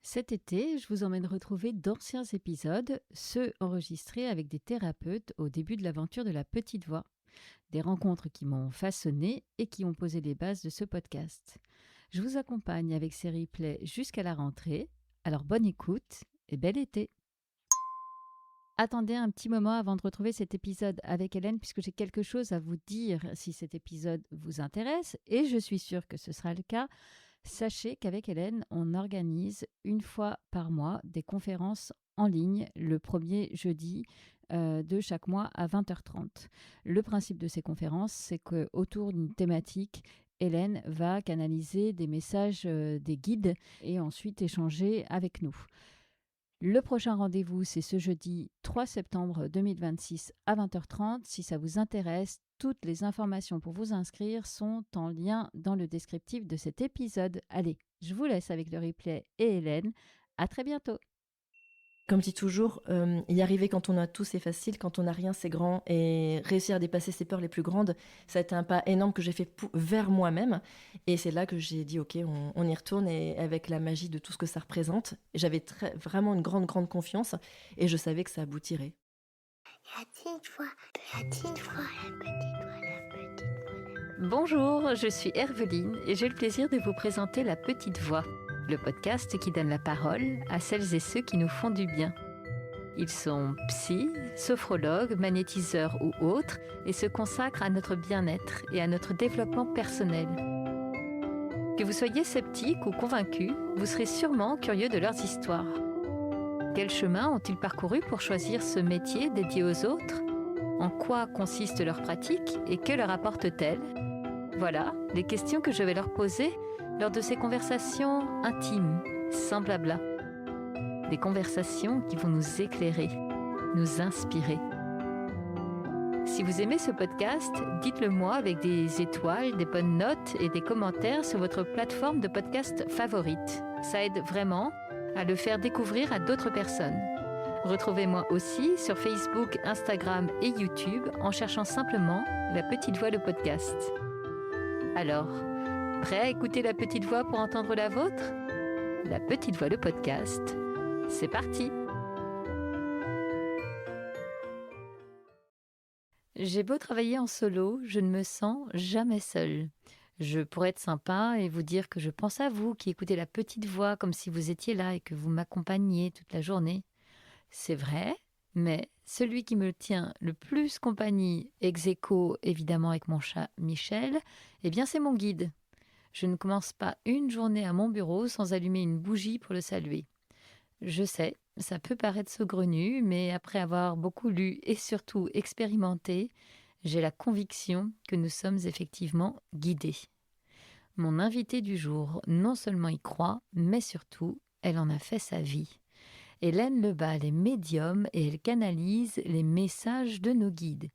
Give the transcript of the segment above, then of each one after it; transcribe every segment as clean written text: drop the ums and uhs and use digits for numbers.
Cet été, je vous emmène retrouver d'anciens épisodes, ceux enregistrés avec des thérapeutes au début de l'aventure de la petite voix. Des rencontres qui m'ont façonné et qui ont posé les bases de ce podcast. Je vous accompagne avec ces replays jusqu'à la rentrée. Alors bonne écoute et bel été. Attendez un petit moment avant de retrouver cet épisode avec Hélène puisque j'ai quelque chose à vous dire si cet épisode vous intéresse et je suis sûre que ce sera le cas. Sachez qu'avec Hélène, on organise une fois par mois des conférences en ligne le premier jeudi de chaque mois à 20h30. Le principe de ces conférences, c'est qu'autour d'une thématique, Hélène va canaliser des messages des guides et ensuite échanger avec nous. Le prochain rendez-vous, c'est ce jeudi 3 septembre 2026 à 20h30. Si ça vous intéresse, toutes les informations pour vous inscrire sont en lien dans le descriptif de cet épisode. Allez, je vous laisse avec le replay et Hélène. À très bientôt. Comme je dis toujours, y arriver quand on a tout, c'est facile. Quand on n'a rien, c'est grand. Et réussir à dépasser ses peurs les plus grandes, ça a été un pas énorme que j'ai fait vers moi-même. Et c'est là que j'ai dit, OK, on y retourne. Et avec la magie de tout ce que ça représente, j'avais vraiment une grande, grande confiance. Et je savais que ça aboutirait. La petite voix, la petite voix, la petite voix, la petite voix. Bonjour, je suis Herveline et j'ai le plaisir de vous présenter La Petite Voix, le podcast qui donne la parole à celles et ceux qui nous font du bien. Ils sont psy, sophrologues, magnétiseurs ou autres et se consacrent à notre bien-être et à notre développement personnel. Que vous soyez sceptique ou convaincu, vous serez sûrement curieux de leurs histoires. Quel chemin ont-ils parcouru pour choisir ce métier dédié aux autres ? En quoi consiste leur pratique et que leur apporte-t-elle ? Voilà les questions que je vais leur poser lors de ces conversations intimes, sans blabla. Des conversations qui vont nous éclairer, nous inspirer. Si vous aimez ce podcast, dites-le moi avec des étoiles, des bonnes notes et des commentaires sur votre plateforme de podcast favorite. Ça aide vraiment à le faire découvrir à d'autres personnes. Retrouvez-moi aussi sur Facebook, Instagram et YouTube en cherchant simplement La Petite Voix le podcast. Alors, prêt à écouter La Petite Voix pour entendre la vôtre ? La Petite Voix le podcast, c'est parti ! J'ai beau travailler en solo, je ne me sens jamais seule. Je pourrais être sympa et vous dire que je pense à vous qui écoutez La Petite Voix comme si vous étiez là et que vous m'accompagniez toute la journée. C'est vrai, mais celui qui me tient le plus compagnie, ex aequo évidemment avec mon chat Michel, eh bien c'est mon guide. Je ne commence pas une journée à mon bureau sans allumer une bougie pour le saluer. Je sais, ça peut paraître saugrenu, mais après avoir beaucoup lu et surtout expérimenté, j'ai la conviction que nous sommes effectivement guidés. Mon invitée du jour non seulement y croit, mais surtout, elle en a fait sa vie. Hélène Lebal est médium et elle canalise les messages de nos guides.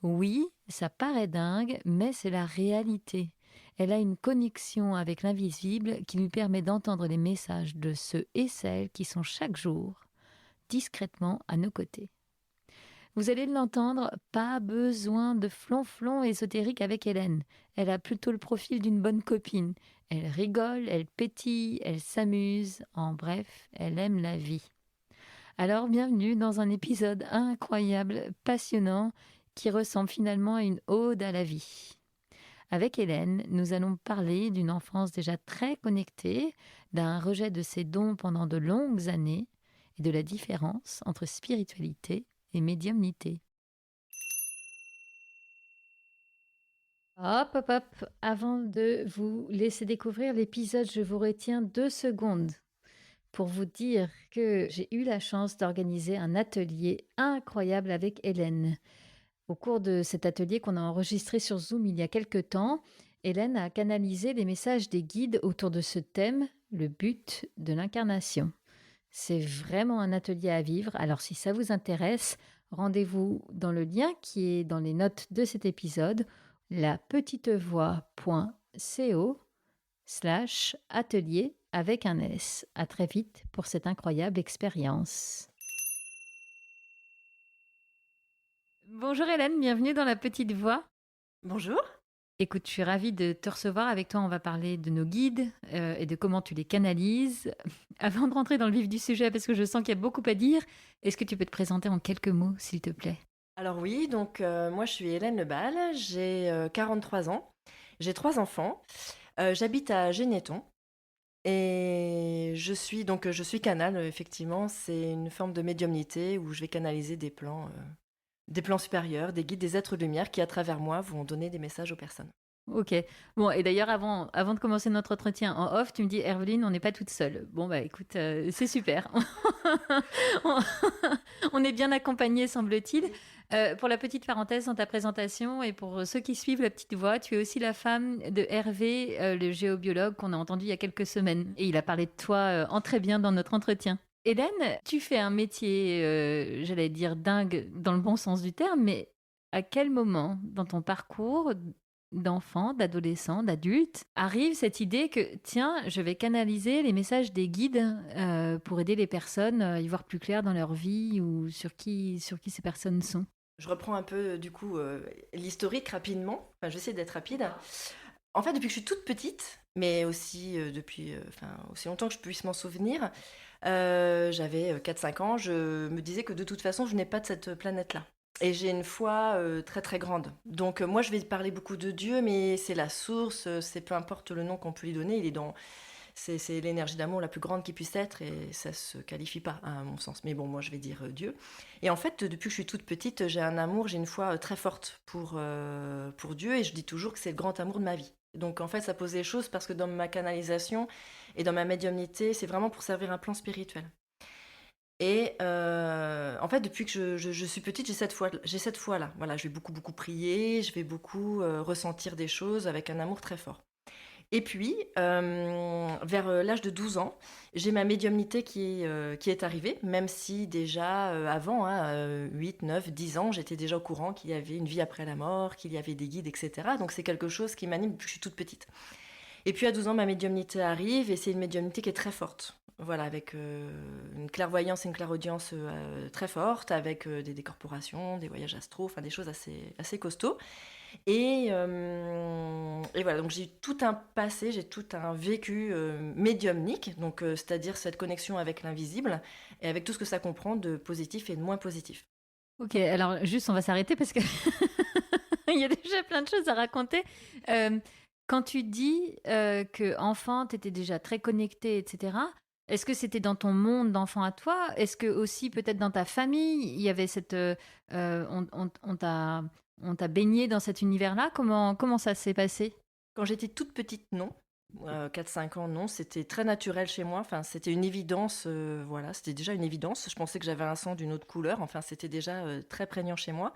Oui, ça paraît dingue, mais c'est la réalité. Elle a une connexion avec l'invisible qui lui permet d'entendre les messages de ceux et celles qui sont chaque jour discrètement à nos côtés. Vous allez l'entendre, pas besoin de flonflon ésotérique avec Hélène. Elle a plutôt le profil d'une bonne copine. Elle rigole, elle pétille, elle s'amuse. En bref, elle aime la vie. Alors, bienvenue dans un épisode incroyable, passionnant, qui ressemble finalement à une ode à la vie. Avec Hélène, nous allons parler d'une enfance déjà très connectée, d'un rejet de ses dons pendant de longues années et de la différence entre spiritualité et médiumnité. Hop, hop, hop. Avant de vous laisser découvrir l'épisode, je vous retiens 2 secondes pour vous dire que j'ai eu la chance d'organiser un atelier incroyable avec Hélène. Au cours de cet atelier qu'on a enregistré sur Zoom il y a quelque temps, Hélène a canalisé les messages des guides autour de ce thème, le but de l'incarnation. C'est vraiment un atelier à vivre, alors si ça vous intéresse, rendez-vous dans le lien qui est dans les notes de cet épisode, lapetitevoix.co/atelier avec un S. À très vite pour cette incroyable expérience. Bonjour Hélène, bienvenue dans La Petite Voix. Bonjour. Écoute, je suis ravie de te recevoir. Avec toi, on va parler de nos guides et de comment tu les canalises. Avant de rentrer dans le vif du sujet, parce que je sens qu'il y a beaucoup à dire, est-ce que tu peux te présenter en quelques mots, s'il te plaît? Alors oui, donc moi je suis Hélène Lebal, j'ai 43 ans, j'ai 3 enfants, j'habite à Généton et je suis canal, effectivement, c'est une forme de médiumnité où je vais canaliser des plans supérieurs, des guides, des êtres de lumière qui à travers moi vont donner des messages aux personnes. Ok. Bon, et d'ailleurs, avant de commencer notre entretien en off, tu me dis, Herveline, on n'est pas toute seule. Bon, bah écoute, c'est super. on, on est bien accompagnés, semble-t-il. Pour la petite parenthèse dans ta présentation et pour ceux qui suivent la petite voix, tu es aussi la femme de Hervé, le géobiologue qu'on a entendu il y a quelques semaines. Et il a parlé de toi en très bien dans notre entretien. Hélène, tu fais un métier, j'allais dire dingue dans le bon sens du terme, mais à quel moment dans ton parcours d'enfant, d'adolescent, d'adulte, arrive cette idée que, tiens, je vais canaliser les messages des guides pour aider les personnes à y voir plus clair dans leur vie ou sur qui ces personnes sont. Je reprends un peu du coup l'historique rapidement, enfin j'essaie d'être rapide. En fait, depuis que je suis toute petite, mais aussi depuis aussi longtemps que je puisse m'en souvenir, j'avais 4-5 ans, je me disais que de toute façon, je n'ai pas de cette planète-là. Et j'ai une foi très très grande. Donc moi, je vais parler beaucoup de Dieu, mais c'est la source, c'est peu importe le nom qu'on peut lui donner, il est dans... C'est l'énergie d'amour la plus grande qui puisse être et ça se qualifie pas, à mon sens. Mais bon, moi, je vais dire Dieu. Et en fait, depuis que je suis toute petite, j'ai un amour, j'ai une foi très forte pour Dieu et je dis toujours que c'est le grand amour de ma vie. Donc en fait, ça pose les choses parce que dans ma canalisation et dans ma médiumnité, c'est vraiment pour servir un plan spirituel. Et en fait, depuis que je suis petite, j'ai cette foi-là. Voilà, je vais beaucoup, beaucoup prier, je vais beaucoup ressentir des choses avec un amour très fort. Et puis, vers l'âge de 12 ans, j'ai ma médiumnité qui est arrivée, même si déjà avant, 8, 9, 10 ans, j'étais déjà au courant qu'il y avait une vie après la mort, qu'il y avait des guides, etc. Donc c'est quelque chose qui m'anime depuis que je suis toute petite. Et puis à 12 ans, ma médiumnité arrive et c'est une médiumnité qui est très forte. Voilà, avec une clairvoyance et une clairaudience très forte, avec des décorporations, des voyages astraux, enfin des choses assez costauds. Et voilà, donc j'ai tout un passé, j'ai tout un vécu médiumnique, donc c'est-à-dire cette connexion avec l'invisible et avec tout ce que ça comprend de positif et de moins positif. Ok, alors juste on va s'arrêter parce que il y a déjà plein de choses à raconter. Euh, Quand tu dis que enfant, tu étais déjà très connecté, etc., est-ce que c'était dans ton monde d'enfant à toi? Est-ce que aussi peut-être dans ta famille, il y avait cette... on t'a baigné dans cet univers-là? Comment ça s'est passé? Quand j'étais toute petite, non. 4-5 ans, non. C'était très naturel chez moi. Enfin, c'était une évidence. Voilà, c'était déjà une évidence. Je pensais que j'avais un sang d'une autre couleur. Enfin, c'était déjà très prégnant chez moi.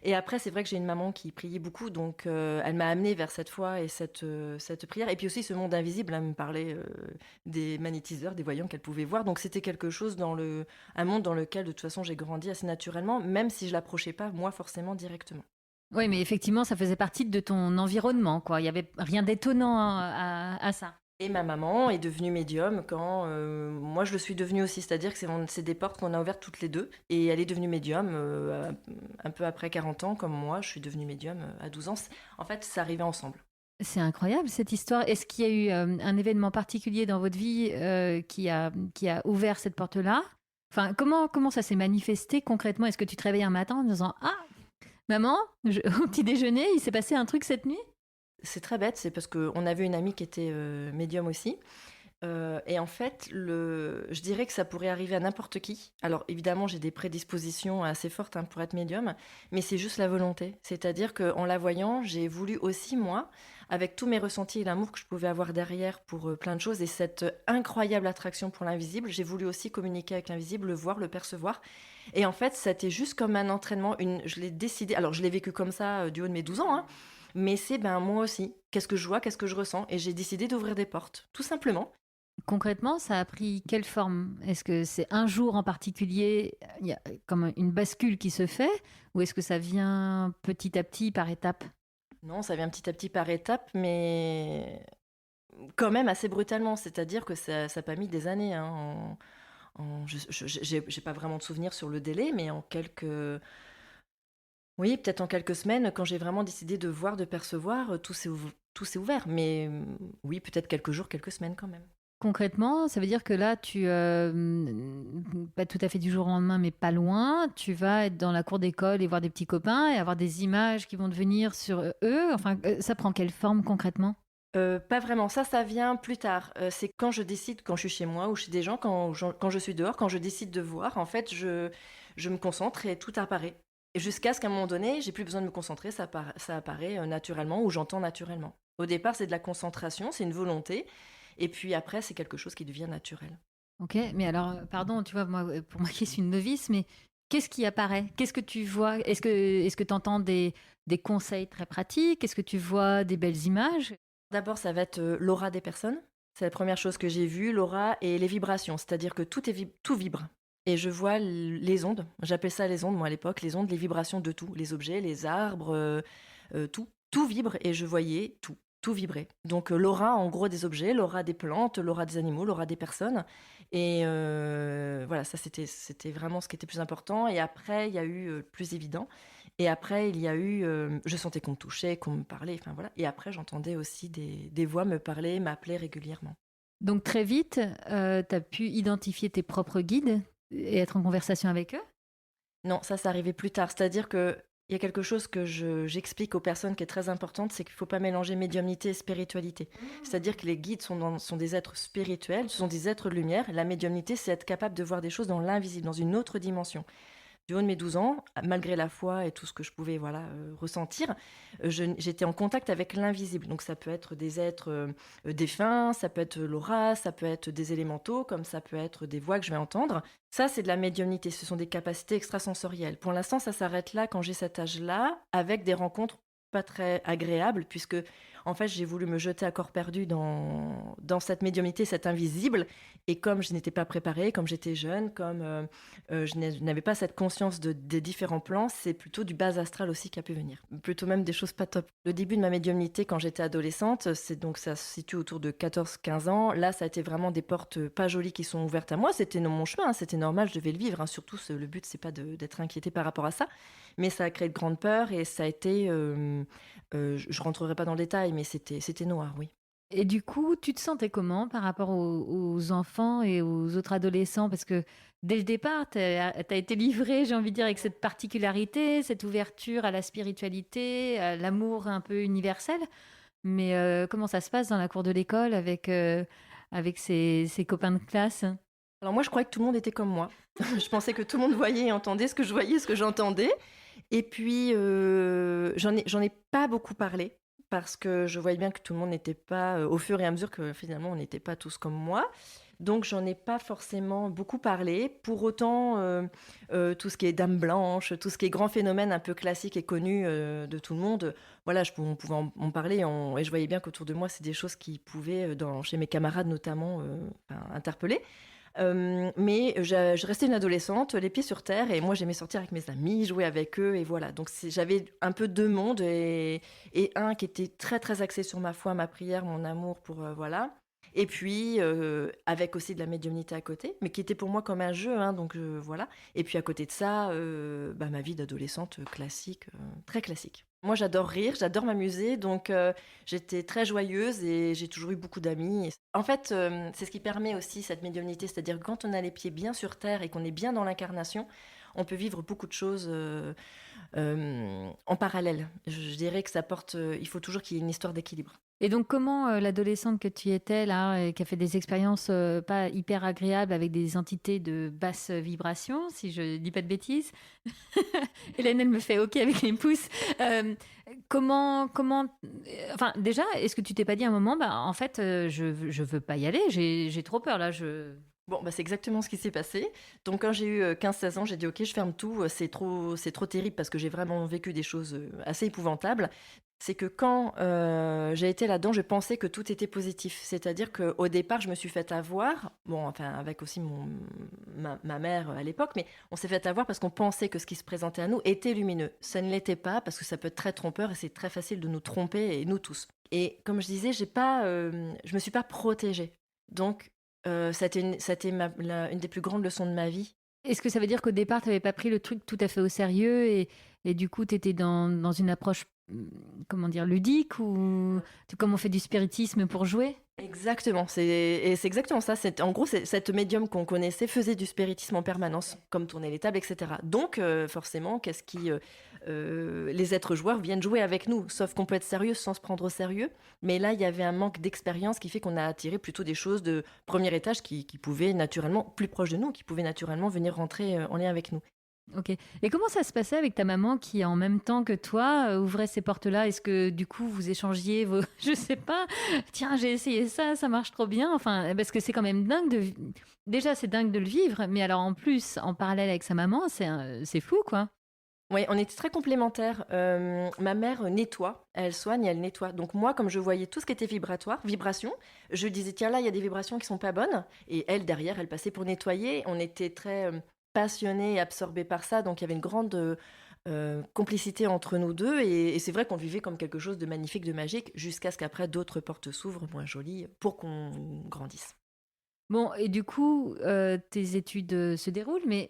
Et après, c'est vrai que j'ai une maman qui priait beaucoup, donc elle m'a amenée vers cette foi et cette prière. Et puis aussi ce monde invisible, elle me parlait des magnétiseurs, des voyants qu'elle pouvait voir. Donc c'était quelque chose un monde dans lequel de toute façon j'ai grandi assez naturellement, même si je l'approchais pas moi forcément directement. Oui, mais effectivement, ça faisait partie de ton environnement, quoi. Il y avait rien d'étonnant à ça. Et ma maman est devenue médium quand moi je le suis devenue aussi, c'est-à-dire que c'est des portes qu'on a ouvertes toutes les deux. Et elle est devenue médium un peu après 40 ans, comme moi, je suis devenue médium à 12 ans. En fait, ça arrivait ensemble. C'est incroyable cette histoire. Est-ce qu'il y a eu un événement particulier dans votre vie qui a ouvert cette porte-là? Enfin, comment ça s'est manifesté concrètement? Est-ce que tu te réveilles un matin en disant ah, maman, au petit déjeuner, il s'est passé un truc cette nuit? C'est très bête, c'est parce qu'on avait une amie qui était médium aussi. Et en fait, je dirais que ça pourrait arriver à n'importe qui. Alors évidemment, j'ai des prédispositions assez fortes pour être médium, mais c'est juste la volonté. C'est-à-dire qu'en la voyant, j'ai voulu aussi, moi, avec tous mes ressentis et l'amour que je pouvais avoir derrière pour plein de choses, et cette incroyable attraction pour l'invisible, j'ai voulu aussi communiquer avec l'invisible, le voir, le percevoir. Et en fait, c'était juste comme un entraînement. Je l'ai décidé, alors je l'ai vécu comme ça du haut de mes 12 ans, hein, mais c'est moi aussi. Qu'est-ce que je vois, qu'est-ce que je ressens? Et j'ai décidé d'ouvrir des portes, tout simplement. Concrètement, ça a pris quelle forme? Est-ce que c'est un jour en particulier, il y a comme une bascule qui se fait, ou est-ce que ça vient petit à petit par étapes? Non, ça vient petit à petit par étapes, mais quand même assez brutalement. C'est-à-dire que ça n'a pas mis des années. Hein, j'ai pas vraiment de souvenir sur le délai, mais en quelques... Oui, peut-être en quelques semaines, quand j'ai vraiment décidé de voir, de percevoir, tout s'est ouvert. Mais oui, peut-être quelques jours, quelques semaines quand même. Concrètement, ça veut dire que là, pas tout à fait du jour au lendemain, mais pas loin, tu vas être dans la cour d'école et voir des petits copains et avoir des images qui vont devenir sur eux. Enfin, ça prend quelle forme concrètement? Pas vraiment, ça vient plus tard. C'est quand je décide, quand je suis chez moi ou chez des gens, quand je suis dehors, quand je décide de voir, en fait, je me concentre et tout apparaît. Et jusqu'à ce qu'à un moment donné, j'ai plus besoin de me concentrer, ça apparaît naturellement ou j'entends naturellement. Au départ, c'est de la concentration, c'est une volonté, et puis après, c'est quelque chose qui devient naturel. Ok, mais alors, pardon, tu vois, moi, pour moi qui suis une novice, mais qu'est-ce qui apparaît? Qu'est-ce que tu vois? Est-ce que tu entends des conseils très pratiques? Est-ce que tu vois des belles images? D'abord, ça va être l'aura des personnes. C'est la première chose que j'ai vue, l'aura et les vibrations, c'est-à-dire que tout vibre. Et je vois les ondes, j'appelle ça les ondes, moi à l'époque, les ondes, les vibrations de tout, les objets, les arbres, tout. Tout vibre et je voyais tout vibrer. Donc l'aura en gros des objets, l'aura des plantes, l'aura des animaux, l'aura des personnes. Et voilà, ça c'était vraiment ce qui était plus important. Et après, il y a eu plus évident. Et après, il y a eu, je sentais qu'on me touchait, qu'on me parlait, enfin voilà. Et après, j'entendais aussi des voix me parler, m'appeler régulièrement. Donc très vite, tu as pu identifier tes propres guides et être en conversation avec eux? Non, ça arrivait plus tard. C'est-à-dire que il y a quelque chose que j'explique aux personnes qui est très importante, c'est qu'il ne faut pas mélanger médiumnité et spiritualité. C'est-à-dire que les guides sont des êtres spirituels, ce sont des êtres de lumière. La médiumnité, c'est être capable de voir des choses dans l'invisible, dans une autre dimension. Du haut de mes 12 ans, malgré la foi et tout ce que je pouvais voilà, ressentir, j'étais en contact avec l'invisible. Donc ça peut être des êtres défunts, ça peut être l'aura, ça peut être des élémentaux, comme ça peut être des voix que je vais entendre. Ça, c'est de la médiumnité, ce sont des capacités extrasensorielles. Pour l'instant, ça s'arrête là quand j'ai cet âge-là, avec des rencontres pas très agréables, puisque en fait, j'ai voulu me jeter à corps perdu dans cette médiumnité, cet invisible. Et comme je n'étais pas préparée, comme j'étais jeune, comme je n'avais pas cette conscience des différents plans, c'est plutôt du bas astral aussi qui a pu venir. Plutôt même des choses pas top. Le début de ma médiumnité quand j'étais adolescente, ça se situe autour de 14-15 ans. Là, ça a été vraiment des portes pas jolies qui sont ouvertes à moi. C'était mon chemin, hein, c'était normal, je devais le vivre. Hein. Surtout, le but, c'est pas d'être inquiété par rapport à ça. Mais ça a créé de grandes peurs et ça a été... je rentrerai pas dans le détail, mais c'était noir, oui. Et du coup, tu te sentais comment par rapport aux enfants et aux autres adolescents? Parce que dès le départ, tu as été livré, j'ai envie de dire, avec cette particularité, cette ouverture à la spiritualité, à l'amour un peu universel. Mais comment ça se passe dans la cour de l'école avec ses copains de classe? Alors moi, je croyais que tout le monde était comme moi. Je pensais que tout le monde voyait et entendait ce que je voyais, ce que j'entendais. Et puis, j'en ai pas beaucoup parlé parce que je voyais bien que tout le monde n'était pas, au fur et à mesure que finalement on n'était pas tous comme moi. Donc j'en ai pas forcément beaucoup parlé. Pour autant, tout ce qui est dame blanche, tout ce qui est grand phénomène un peu classique et connu de tout le monde, voilà, on pouvait en parler et je voyais bien qu'autour de moi, c'est des choses qui pouvaient, chez mes camarades notamment, enfin, interpeller. Mais je restais une adolescente, les pieds sur terre, et moi j'aimais sortir avec mes amis, jouer avec eux, et voilà. Donc j'avais un peu deux mondes, et un qui était très très axé sur ma foi, ma prière, mon amour pour voilà. Et puis avec aussi de la médiumnité à côté, mais qui était pour moi comme un jeu, hein, donc voilà. Et puis à côté de ça, ma vie d'adolescente classique, très classique. Moi j'adore rire, j'adore m'amuser, donc j'étais très joyeuse et j'ai toujours eu beaucoup d'amis. En fait, c'est ce qui permet aussi cette médiumnité, c'est-à-dire que quand on a les pieds bien sur terre et qu'on est bien dans l'incarnation, on peut vivre beaucoup de choses en parallèle. Je dirais que ça porte, il faut toujours qu'il y ait une histoire d'équilibre. Et donc, comment l'adolescente que tu étais là, et qui a fait des expériences pas hyper agréables avec des entités de basse vibration, si je dis pas de bêtises, Hélène, elle me fait OK avec les pouces. Enfin, déjà, est-ce que tu t'es pas dit à un moment, bah, en fait, je veux pas y aller, j'ai trop peur là, Bon, bah, c'est exactement ce qui s'est passé. Donc, quand j'ai eu 15-16 ans, j'ai dit, OK, je ferme tout. C'est trop terrible parce que j'ai vraiment vécu des choses assez épouvantables. C'est que quand j'ai été là-dedans, je pensais que tout était positif. C'est-à-dire qu'au départ, je me suis fait avoir, bon, enfin, avec aussi ma mère à l'époque, mais on s'est fait avoir parce qu'on pensait que ce qui se présentait à nous était lumineux. Ça ne l'était pas parce que ça peut être très trompeur et c'est très facile de nous tromper, et nous tous. Et comme je disais, je me suis pas protégée. Donc, ça a été une des plus grandes leçons de ma vie. Est-ce que ça veut dire qu'au départ, tu n'avais pas pris le truc tout à fait au sérieux Et du coup, tu étais dans une approche, comment dire, ludique ou comme on fait du spiritisme pour jouer? Exactement, c'est exactement ça. En gros, cette médium qu'on connaissait faisait du spiritisme en permanence, comme tourner les tables, etc. Donc, forcément, les êtres joueurs viennent jouer avec nous, sauf qu'on peut être sérieux sans se prendre au sérieux. Mais là, il y avait un manque d'expérience qui fait qu'on a attiré plutôt des choses de premier étage qui pouvaient naturellement, plus proches de nous, qui pouvaient naturellement venir rentrer en lien avec nous. Ok. Et comment ça se passait avec ta maman qui, en même temps que toi, ouvrait ces portes-là? Est-ce que du coup, vous échangiez vos... Je sais pas, tiens, j'ai essayé ça marche trop bien. Enfin, parce que c'est quand même dingue de... Déjà, c'est dingue de le vivre, mais alors en plus, en parallèle avec sa maman, c'est fou, quoi. Oui, on était très complémentaires. Ma mère nettoie, elle soigne, elle nettoie. Donc moi, comme je voyais tout ce qui était vibration, je disais, tiens là, il y a des vibrations qui sont pas bonnes. Et elle, derrière, elle passait pour nettoyer. On était très passionnés et absorbés par ça. Donc il y avait une grande complicité entre nous deux. Et c'est vrai qu'on vivait comme quelque chose de magnifique, de magique, jusqu'à ce qu'après, d'autres portes s'ouvrent, moins jolies, pour qu'on grandisse. Bon, et du coup, tes études se déroulent, mais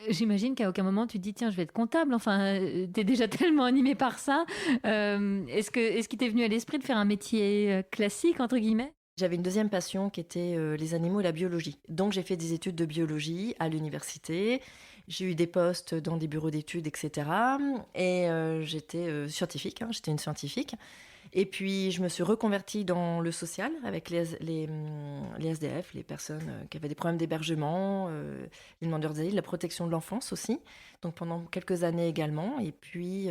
j'imagine qu'à aucun moment tu te dis, tiens, je vais être comptable. Enfin, t'es déjà tellement animé par ça. Est-ce qu'il t'est venu à l'esprit de faire un métier classique, entre guillemets? J'avais une deuxième passion qui était les animaux et la biologie. Donc j'ai fait des études de biologie à l'université. J'ai eu des postes dans des bureaux d'études, etc. Et j'étais scientifique, hein, j'étais une scientifique. Et puis je me suis reconvertie dans le social avec les SDF, les personnes qui avaient des problèmes d'hébergement, les demandeurs d'asile, la protection de l'enfance aussi. Donc pendant quelques années également. Et puis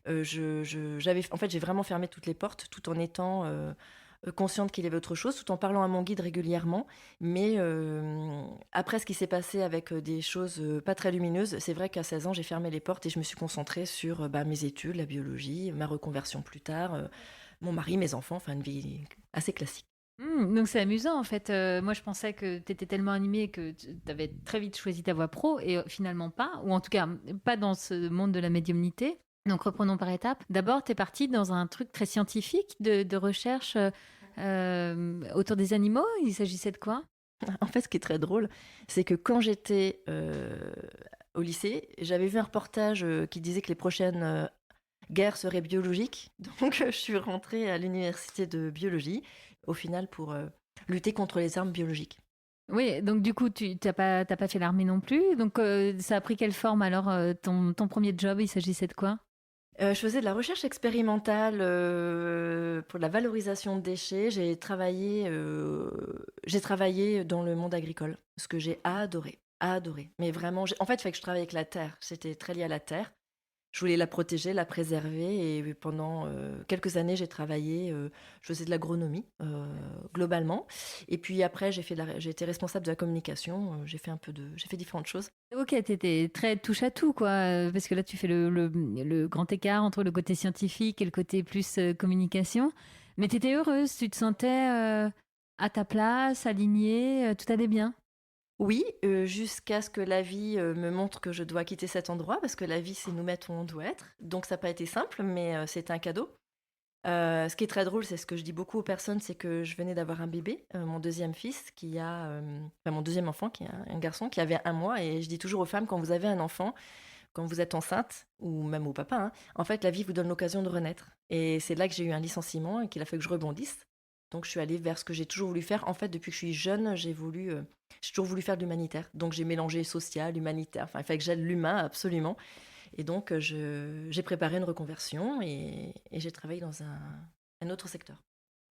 en fait, j'ai vraiment fermé toutes les portes tout en étant consciente qu'il y avait autre chose, tout en parlant à mon guide régulièrement. Mais après ce qui s'est passé avec des choses pas très lumineuses, c'est vrai qu'à 16 ans, j'ai fermé les portes et je me suis concentrée sur mes études, la biologie, ma reconversion plus tard, mon mari, mes enfants, enfin une vie assez classique. Donc c'est amusant en fait. Moi je pensais que tu étais tellement animé que tu avais très vite choisi ta voie pro et finalement pas, ou en tout cas pas dans ce monde de la médiumnité. Donc reprenons par étapes. D'abord, tu es parti dans un truc très scientifique de recherche autour des animaux. Il s'agissait de quoi? En fait, ce qui est très drôle, c'est que quand j'étais au lycée, j'avais vu un reportage qui disait que les prochaines guerres seraient biologiques. Donc, je suis rentrée à l'université de biologie, au final, pour lutter contre les armes biologiques. Oui, donc du coup, tu t'as pas fait l'armée non plus. Donc ça a pris quelle forme alors ton premier job? Il s'agissait de quoi? Je faisais de la recherche expérimentale pour la valorisation de déchets. J'ai travaillé dans le monde agricole, ce que j'ai adoré, adoré. Mais vraiment, en fait, il fallait que je travaille avec la terre. C'était très lié à la terre. Je voulais la protéger, la préserver. Et pendant quelques années, j'ai travaillé, je faisais de l'agronomie globalement. Et puis après, j'ai été responsable de la communication. J'ai fait différentes choses. Ok, t'étais très touche à tout, quoi. Parce que là, tu fais le grand écart entre le côté scientifique et le côté plus communication. Mais t'étais heureuse, tu te sentais à ta place, alignée, tout allait bien. Oui, jusqu'à ce que la vie me montre que je dois quitter cet endroit, parce que la vie, c'est nous mettre où on doit être. Donc ça n'a pas été simple, mais c'est un cadeau. Ce qui est très drôle, c'est ce que je dis beaucoup aux personnes, c'est que je venais d'avoir un bébé, mon deuxième fils, mon deuxième enfant, qui est un garçon, qui avait 1 mois. Et je dis toujours aux femmes, quand vous avez un enfant, quand vous êtes enceinte, ou même au papa, hein, en fait, la vie vous donne l'occasion de renaître. Et c'est là que j'ai eu un licenciement et qu'il a fallu que je rebondisse. Donc je suis allée vers ce que j'ai toujours voulu faire. En fait, depuis que je suis jeune, j'ai toujours voulu faire de l'humanitaire. Donc j'ai mélangé social, humanitaire. Enfin, il fallait que j'aide l'humain absolument. Et donc j'ai préparé une reconversion et j'ai travaillé dans un autre secteur.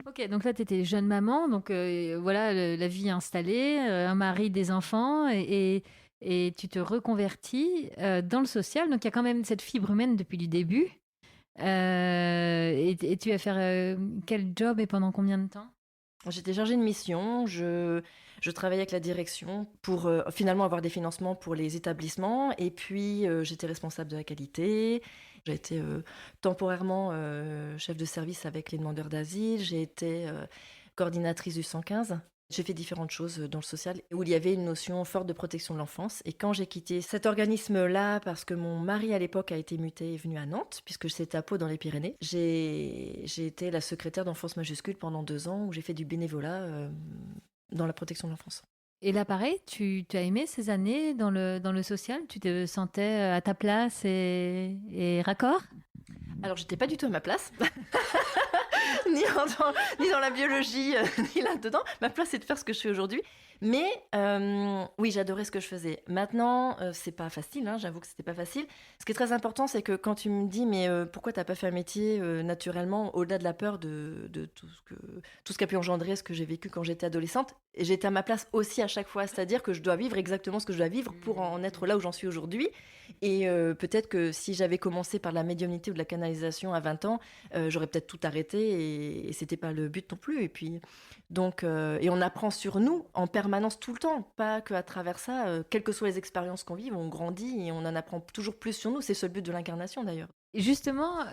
Ok, donc là, tu étais jeune maman, donc voilà, la vie installée, un mari, des enfants, et tu te reconvertis dans le social. Donc il y a quand même cette fibre humaine depuis le début. Et tu vas faire quel job et pendant combien de temps? J'étais chargée de mission, je travaillais avec la direction pour finalement avoir des financements pour les établissements et puis j'étais responsable de la qualité, j'ai été temporairement chef de service avec les demandeurs d'asile, j'ai été coordinatrice du 115. J'ai fait différentes choses dans le social où il y avait une notion forte de protection de l'enfance. Et quand j'ai quitté cet organisme-là, parce que mon mari à l'époque a été muté et venu à Nantes, puisque c'était à Pau dans les Pyrénées, j'ai été la secrétaire d'enfance majuscule pendant 2 ans où j'ai fait du bénévolat dans la protection de l'enfance. Et là, pareil, tu as aimé ces années dans le social? Tu te sentais à ta place et raccord? Alors, j'étais pas du tout à ma place, ni dans la biologie, ni là-dedans. Ma place, c'est de faire ce que je fais aujourd'hui. Mais oui, j'adorais ce que je faisais. Maintenant, c'est pas facile, hein, j'avoue que c'était pas facile. Ce qui est très important, c'est que quand tu me dis, mais pourquoi t'as pas fait un métier naturellement, au-delà de la peur de tout ce qu'a pu engendrer ce que j'ai vécu quand j'étais adolescente, et j'étais à ma place aussi à chaque fois. C'est-à-dire que je dois vivre exactement ce que je dois vivre pour en être là où j'en suis aujourd'hui. Et peut-être que si j'avais commencé par la médiumnité ou de la canalisation à 20 ans, j'aurais peut-être tout arrêté et c'était pas le but non plus. Et puis, donc, et on apprend sur nous en permanence tout le temps, pas qu'à travers ça, quelles que soient les expériences qu'on vit, on grandit et on en apprend toujours plus sur nous. C'est ça le but de l'incarnation d'ailleurs. Et justement,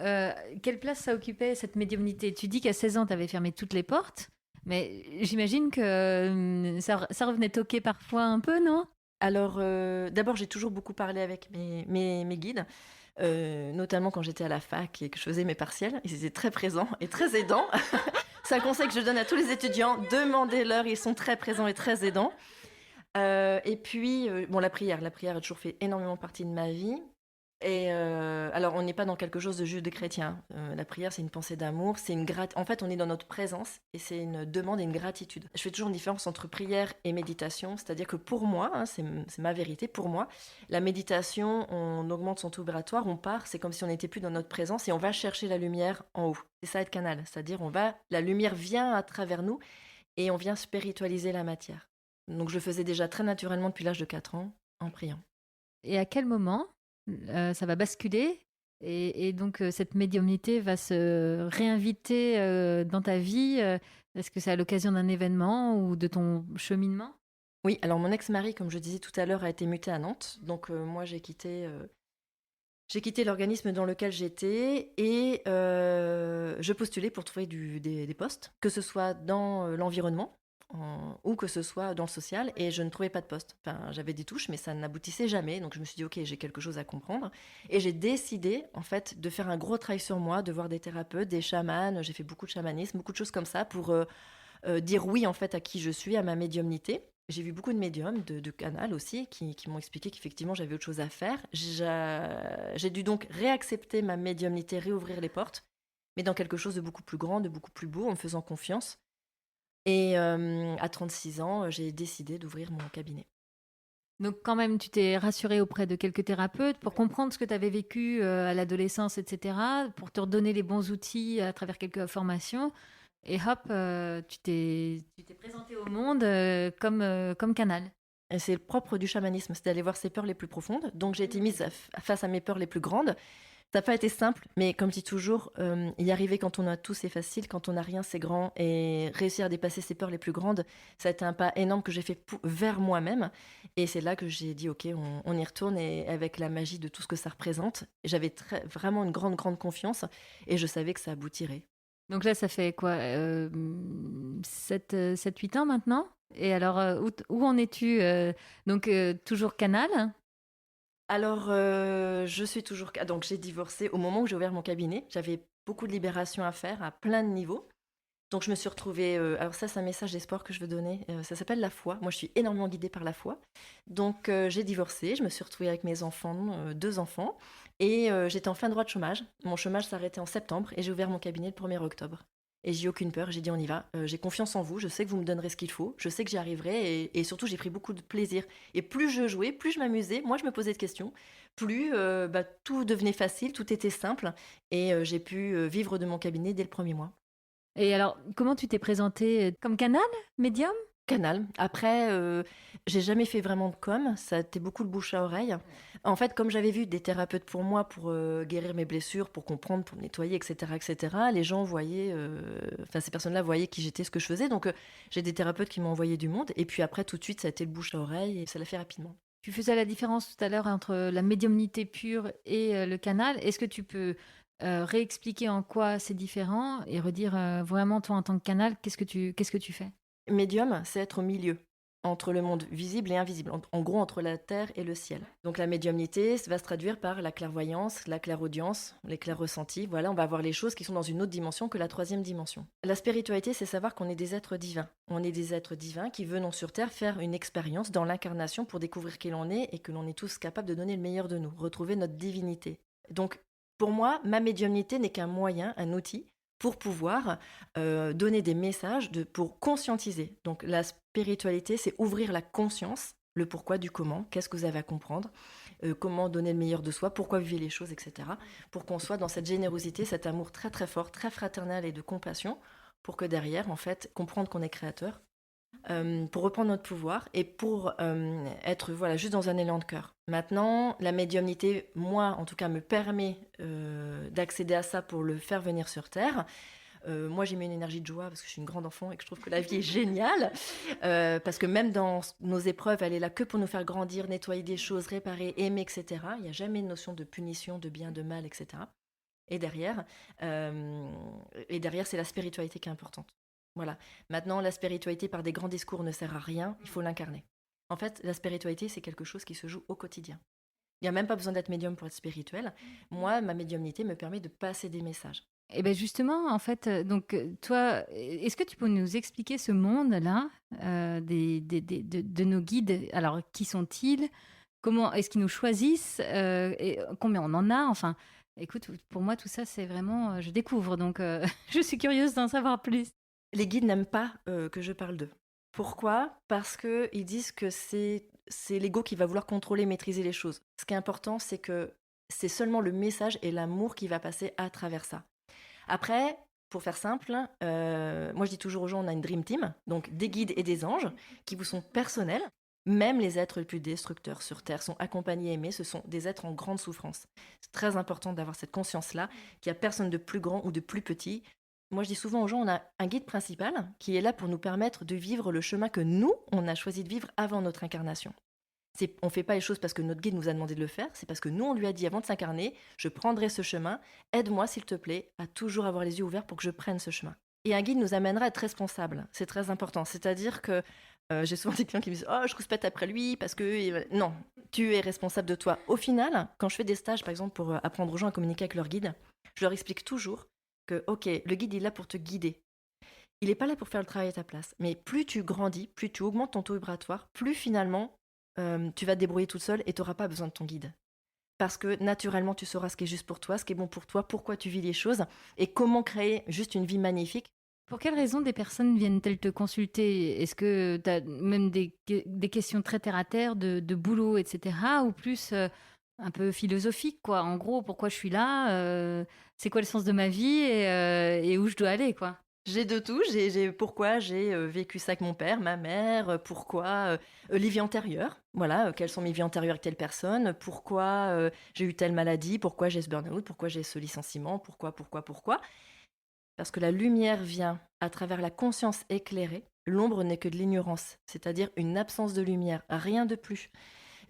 quelle place ça occupait cette médiumnité? Tu dis qu'à 16 ans, tu avais fermé toutes les portes, mais j'imagine que ça revenait toquer parfois un peu, non? Alors, d'abord, j'ai toujours beaucoup parlé avec mes guides, notamment quand j'étais à la fac et que je faisais mes partiels. Ils étaient très présents et très aidants. C'est un conseil que je donne à tous les étudiants. Demandez-leur, ils sont très présents et très aidants. Et puis, bon, la prière a toujours fait énormément partie de ma vie. Et alors, on n'est pas dans quelque chose de judéo-chrétien. La prière, c'est une pensée d'amour, c'est en fait, on est dans notre présence et c'est une demande et une gratitude. Je fais toujours une différence entre prière et méditation, c'est-à-dire que pour moi, hein, c'est ma vérité, pour moi, la méditation, on augmente son taux vibratoire, on part, c'est comme si on n'était plus dans notre présence et on va chercher la lumière en haut. C'est ça être canal, c'est-à-dire la lumière vient à travers nous et on vient spiritualiser la matière. Donc, je le faisais déjà très naturellement depuis l'âge de 4 ans en priant. Et à quel moment ça va basculer et donc cette médiumnité va se réinviter dans ta vie? Est-ce que c'est à l'occasion d'un événement ou de ton cheminement? Oui, alors mon ex-mari, comme je disais tout à l'heure, a été muté à Nantes. Donc moi, j'ai quitté l'organisme dans lequel j'étais et je postulais pour trouver des postes, que ce soit dans l'environnement ou que ce soit dans le social, et je ne trouvais pas de poste. Enfin, j'avais des touches, mais ça n'aboutissait jamais. Donc je me suis dit, ok, j'ai quelque chose à comprendre. Et j'ai décidé, en fait, de faire un gros travail sur moi, de voir des thérapeutes, des chamans. J'ai fait beaucoup de chamanisme, beaucoup de choses comme ça pour dire oui, en fait, à qui je suis, à ma médiumnité. J'ai vu beaucoup de médiums, de canal aussi, qui m'ont expliqué qu'effectivement j'avais autre chose à faire. J'ai dû donc réaccepter ma médiumnité, réouvrir les portes, mais dans quelque chose de beaucoup plus grand, de beaucoup plus beau, en me faisant confiance. Et à 36 ans, j'ai décidé d'ouvrir mon cabinet. Donc quand même, tu t'es rassurée auprès de quelques thérapeutes pour comprendre ce que tu avais vécu à l'adolescence, etc., pour te redonner les bons outils à travers quelques formations. Et hop, tu t'es présentée au monde comme canal. Et c'est le propre du chamanisme, c'est d'aller voir ses peurs les plus profondes. Donc j'ai été mise face à mes peurs les plus grandes. Ça n'a pas été simple, mais comme je dis toujours, y arriver quand on a tout, c'est facile. Quand on n'a rien, c'est grand. Et réussir à dépasser ses peurs les plus grandes, ça a été un pas énorme que j'ai fait vers moi-même. Et c'est là que j'ai dit, ok, on y retourne. Et avec la magie de tout ce que ça représente, j'avais vraiment une grande, grande confiance. Et je savais que ça aboutirait. Donc là, ça fait quoi 7-8 ans maintenant? Et alors, où en es-tu Donc, toujours canal? Alors, je suis toujours... Donc, j'ai divorcé au moment où j'ai ouvert mon cabinet. J'avais beaucoup de libération à faire à plein de niveaux. Donc, je me suis retrouvée... alors ça, c'est un message d'espoir que je veux donner. Ça s'appelle la foi. Moi, je suis énormément guidée par la foi. Donc, j'ai divorcé. Je me suis retrouvée avec mes enfants, 2 enfants. Et j'étais en fin de droit de chômage. Mon chômage s'arrêtait en septembre. Et j'ai ouvert mon cabinet le 1er octobre. Et j'ai aucune peur, j'ai dit on y va. J'ai confiance en vous, je sais que vous me donnerez ce qu'il faut, je sais que j'y arriverai et surtout j'ai pris beaucoup de plaisir. Et plus je jouais, plus je m'amusais, moi je me posais de questions, plus tout devenait facile, tout était simple et j'ai pu vivre de mon cabinet dès le 1er mois. Et alors, comment tu t'es présentée comme canal, médium? Canal. Après, j'ai jamais fait vraiment de com, ça a été beaucoup le bouche à oreille. En fait, comme j'avais vu des thérapeutes pour moi, pour guérir mes blessures, pour comprendre, pour me nettoyer, etc., les gens voyaient, enfin ces personnes-là voyaient qui j'étais, ce que je faisais. Donc j'ai des thérapeutes qui m'ont envoyé du monde. Et puis après, tout de suite, ça a été le bouche à oreille et ça l'a fait rapidement. Tu faisais la différence tout à l'heure entre la médiumnité pure et le canal. Est-ce que tu peux réexpliquer en quoi c'est différent et redire vraiment, toi, en tant que canal, qu'est-ce que tu fais? Médium, c'est être au milieu entre le monde visible et invisible, en gros entre la terre et le ciel. Donc la médiumnité va se traduire par la clairvoyance, la clairaudience, les clairs-ressentis. Voilà, on va voir les choses qui sont dans une autre dimension que la troisième dimension. La spiritualité, c'est savoir qu'on est des êtres divins. On est des êtres divins qui venons sur terre faire une expérience dans l'incarnation pour découvrir qui l'on est et que l'on est tous capables de donner le meilleur de nous, retrouver notre divinité. Donc pour moi, ma médiumnité n'est qu'un moyen, un outil pour pouvoir donner des messages, pour conscientiser. Donc la spiritualité, c'est ouvrir la conscience, le pourquoi du comment, qu'est-ce que vous avez à comprendre, comment donner le meilleur de soi, pourquoi vivre les choses, etc. Pour qu'on soit dans cette générosité, cet amour très très fort, très fraternel et de compassion, pour que derrière, en fait, comprendre qu'on est créateur, pour reprendre notre pouvoir et pour être juste dans un élan de cœur. Maintenant, la médiumnité, moi en tout cas, me permet d'accéder à ça pour le faire venir sur Terre. Moi, j'ai mis une énergie de joie parce que je suis une grande enfant et que je trouve que la vie est géniale. Parce que même dans nos épreuves, elle est là que pour nous faire grandir, nettoyer des choses, réparer, aimer, etc. Il n'y a jamais une notion de punition, de bien, de mal, etc. Et derrière, c'est la spiritualité qui est importante. Voilà. Maintenant, la spiritualité par des grands discours ne sert à rien, il faut l'incarner. En fait, la spiritualité, c'est quelque chose qui se joue au quotidien. Il n'y a même pas besoin d'être médium pour être spirituel. Moi, ma médiumnité me permet de passer des messages. Et bien justement, en fait, toi, est-ce que tu peux nous expliquer ce monde-là de nos guides? Alors, qui sont-ils? Comment est-ce qu'ils nous choisissent? Et combien on en a? Enfin, écoute, pour moi, tout ça, c'est vraiment, je découvre, donc je suis curieuse d'en savoir plus. Les guides n'aiment pas que je parle d'eux. Pourquoi ? Parce qu'ils disent que c'est l'ego qui va vouloir contrôler, maîtriser les choses. Ce qui est important, c'est que c'est seulement le message et l'amour qui va passer à travers ça. Après, pour faire simple, moi je dis toujours aux gens, on a une dream team, donc des guides et des anges qui vous sont personnels. Même les êtres les plus destructeurs sur Terre sont accompagnés et aimés, ce sont des êtres en grande souffrance. C'est très important d'avoir cette conscience-là, qu'il n'y a personne de plus grand ou de plus petit. Moi, je dis souvent aux gens, on a un guide principal qui est là pour nous permettre de vivre le chemin que nous, on a choisi de vivre avant notre incarnation. On ne fait pas les choses parce que notre guide nous a demandé de le faire, c'est parce que nous, on lui a dit avant de s'incarner, je prendrai ce chemin, aide-moi s'il te plaît à toujours avoir les yeux ouverts pour que je prenne ce chemin. Et un guide nous amènera à être responsable, c'est très important. C'est-à-dire que j'ai souvent des clients qui me disent « Oh, je rouspète après lui parce que… » Non, tu es responsable de toi. Au final, quand je fais des stages, par exemple, pour apprendre aux gens à communiquer avec leur guide, je leur explique toujours que, ok, le guide est là pour te guider. Il n'est pas là pour faire le travail à ta place. Mais plus tu grandis, plus tu augmentes ton taux vibratoire, plus finalement, tu vas te débrouiller toute seule et tu n'auras pas besoin de ton guide. Parce que naturellement, tu sauras ce qui est juste pour toi, ce qui est bon pour toi, pourquoi tu vis les choses et comment créer juste une vie magnifique. Pour quelles raisons des personnes viennent-elles te consulter? Est-ce que tu as même des questions très terre-à-terre de boulot, etc. Ou plus un peu philosophique, quoi? En gros, pourquoi je suis là? C'est quoi le sens de ma vie et où je dois aller, quoi? J'ai de tout. Pourquoi j'ai vécu ça avec mon père, ma mère, pourquoi les vies antérieures. Voilà, quelles sont mes vies antérieures avec telle personne, pourquoi j'ai eu telle maladie, pourquoi j'ai ce burn-out, pourquoi j'ai ce licenciement, pourquoi. Parce que la lumière vient à travers la conscience éclairée. L'ombre n'est que de l'ignorance, c'est-à-dire une absence de lumière, rien de plus.